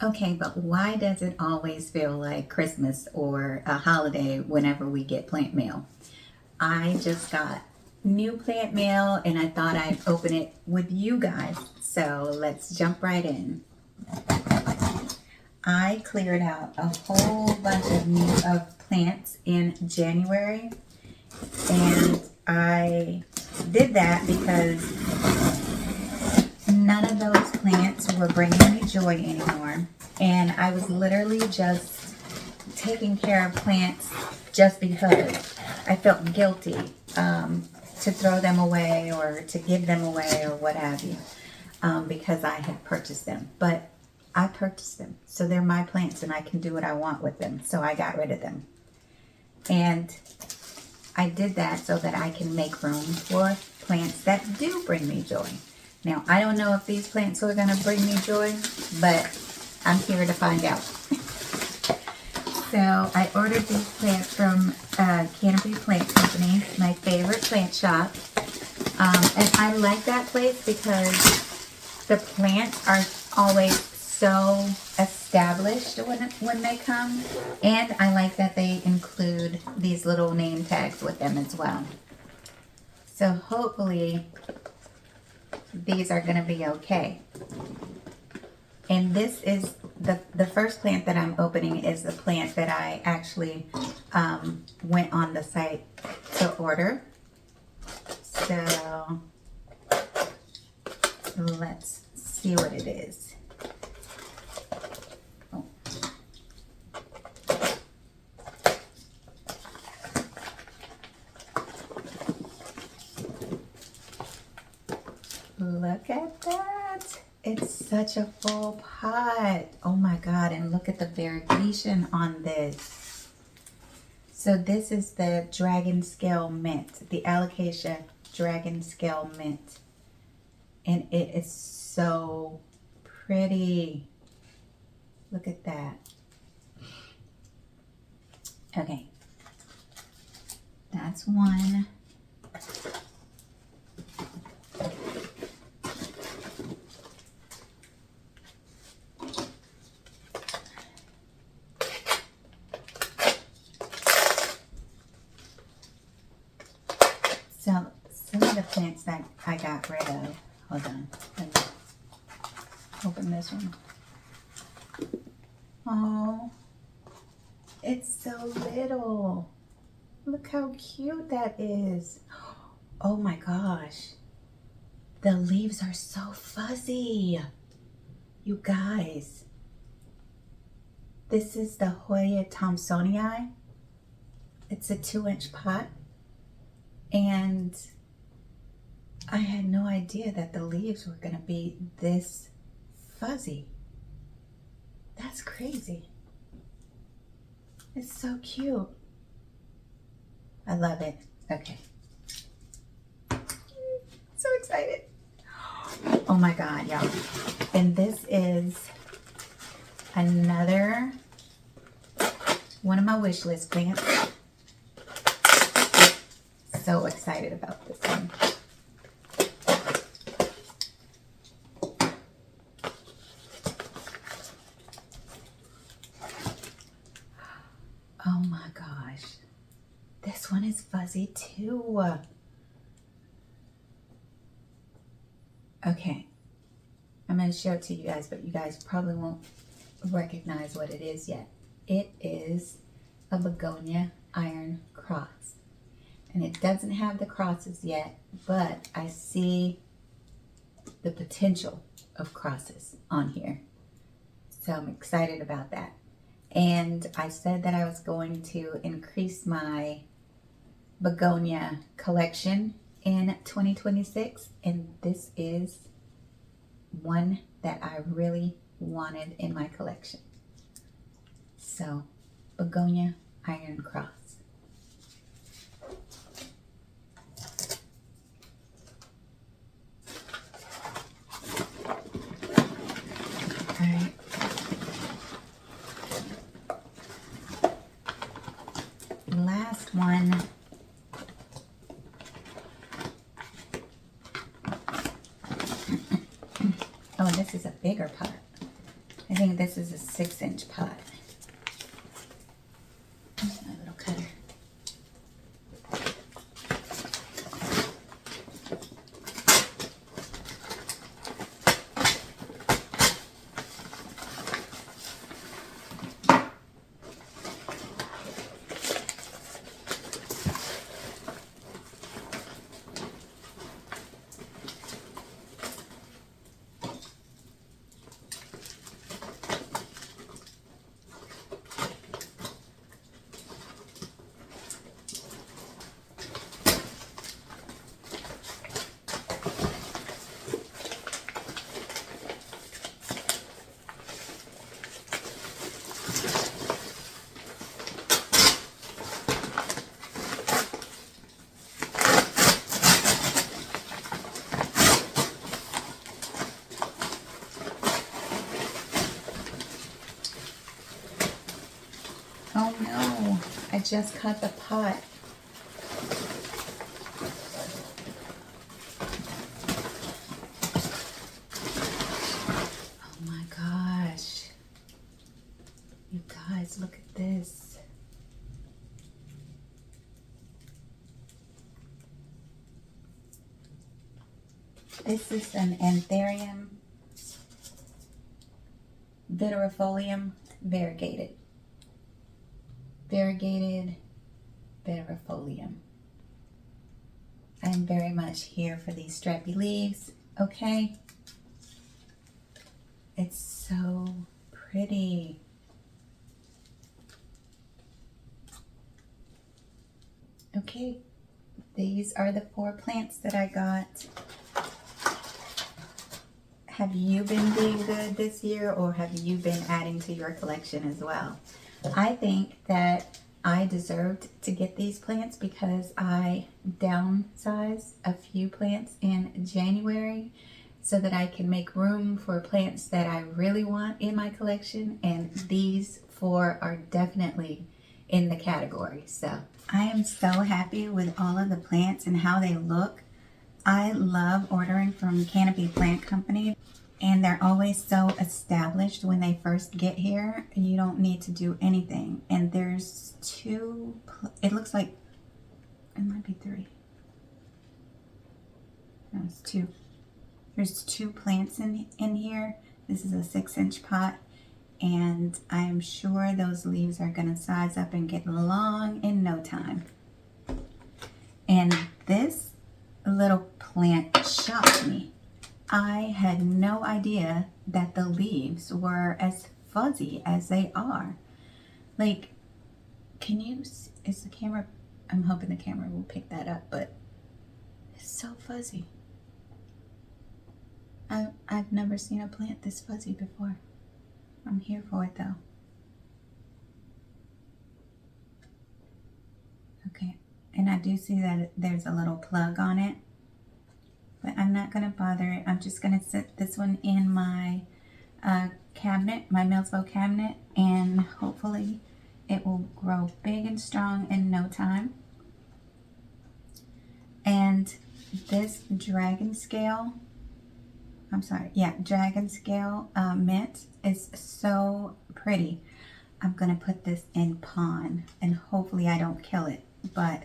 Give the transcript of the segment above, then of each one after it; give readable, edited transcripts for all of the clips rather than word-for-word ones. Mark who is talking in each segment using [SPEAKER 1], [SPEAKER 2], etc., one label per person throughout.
[SPEAKER 1] Okay, but why does it always feel like Christmas or a holiday whenever we get plant mail? I just got new plant mail and I thought I'd open it with you guys. So let's jump right in. I cleared out a whole bunch of plants in January, and I did that because none of those plants were bringing me joy anymore. And I was literally just taking care of plants just because I felt guilty to throw them away or to give them away or what have you, because I had purchased them. But I purchased them, so they're my plants and I can do what I want with them. So I got rid of them. And I did that so that I can make room for plants that do bring me joy. Now, I don't know if these plants are going to bring me joy, but I'm here to find out. So I ordered these plants from Canopy Plant Company, my favorite plant shop. And I like that place because the plants are always so established when they come. And I like that they include these little name tags with them as well. So hopefully these are going to be okay. And this is the first plant that I'm opening is the plant that I actually went on the site to order. So let's see what it is. Oh. Look at that. It's such a full pot. Oh my God. And look at the variegation on this. So this is the Dragon Scale Mint, the Alocasia Dragon Scale Mint. And it is so pretty. Look at that. Okay. That's one. So some of the plants that I got rid of, hold on, let me open this one. Oh, it's so little. Look how cute that is. Oh my gosh. The leaves are so fuzzy. You guys. This is the Hoya Thompsonii. It's a 2-inch pot. And I had no idea that the leaves were going to be this fuzzy. That's crazy. It's so cute. I love it. Okay. So excited. Oh my God, y'all. And this is another one of my wish list plants. So excited about this one. Oh my gosh. This one is fuzzy too. Okay. I'm going to show it to you guys, but you guys probably won't recognize what it is yet. It is a begonia iron cross. And it doesn't have the crosses yet, but I see the potential of crosses on here. So I'm excited about that. And I said that I was going to increase my begonia collection in 2026. And this is one that I really wanted in my collection. So, begonia iron cross. Alright. Last one. Oh, this is a bigger pot. think this is a 6-inch pot. My little cutter. Oh no, I just cut the pot. Oh my gosh. You guys, look at this. This is an Anthurium viridifolium variegated. Variegated viridifolium. I'm very much here for these strappy leaves, okay? It's so pretty. Okay, these are the 4 plants that I got. Have you been being good this year, or have you been adding to your collection as well? I think that I deserved to get these plants because I downsized a few plants in January so that I can make room for plants that I really want in my collection, and these 4 are definitely in the category. So I am so happy with all of the plants and how they look. I love ordering from Canopy Plant Company, and they're always so established when they first get here. You don't need to do anything. And there's 2, it looks like, it might be 3. No, it's 2. There's 2 plants in here. This is a 6-inch pot, and I'm sure those leaves are gonna size up and get long in no time. And this little plant shocked me. I had no idea that the leaves were as fuzzy as they are. Like, can you, is the camera, I'm hoping the camera will pick that up, but it's so fuzzy. I've never seen a plant this fuzzy before. I'm here for it though. Okay, and I do see that there's a little plug on it, but I'm not gonna bother it. I'm just gonna set this one in my cabinet, my Millsbo cabinet, and hopefully it will grow big and strong in no time. And this dragon scale mint is so pretty. I'm gonna put this in pond, and hopefully I don't kill it, but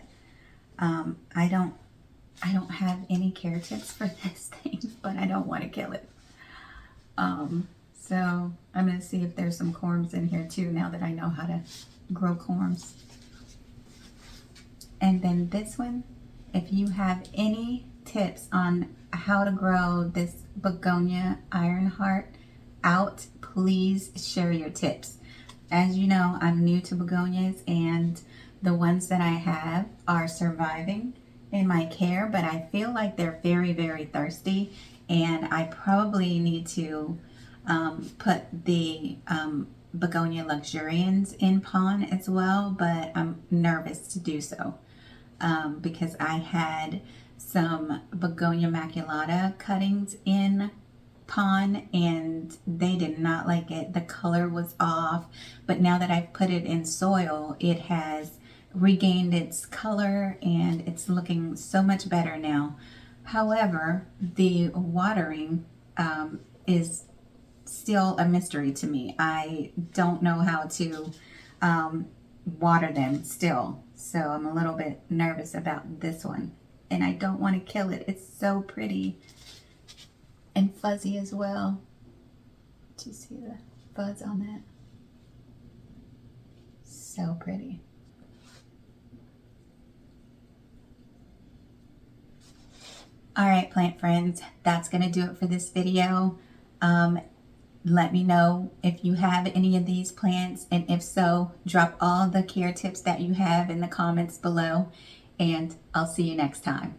[SPEAKER 1] I don't have any care tips for this thing, but I don't want to kill it. So I'm gonna see if there's some corms in here too, now that I know how to grow corms. And then this one, if you have any tips on how to grow this begonia ironheart out, please share your tips. As you know, I'm new to begonias, and the ones that I have are surviving in my care, but I feel like they're very, very thirsty, and I probably need to put the begonia luxurians in pond as well, but I'm nervous to do so because I had some begonia maculata cuttings in pond and they did not like it. The color was off, but now that I've put it in soil, it has regained its color and it's looking so much better now. However, the watering is still a mystery to me. I don't know how to water them still. So I'm a little bit nervous about this one. And I don't want to kill it. It's so pretty and fuzzy as well. Do you see the fuzz on that? So pretty. All right, plant friends, that's going to do it for this video. Let me know if you have any of these plants, and if so, drop all the care tips that you have in the comments below, and I'll see you next time.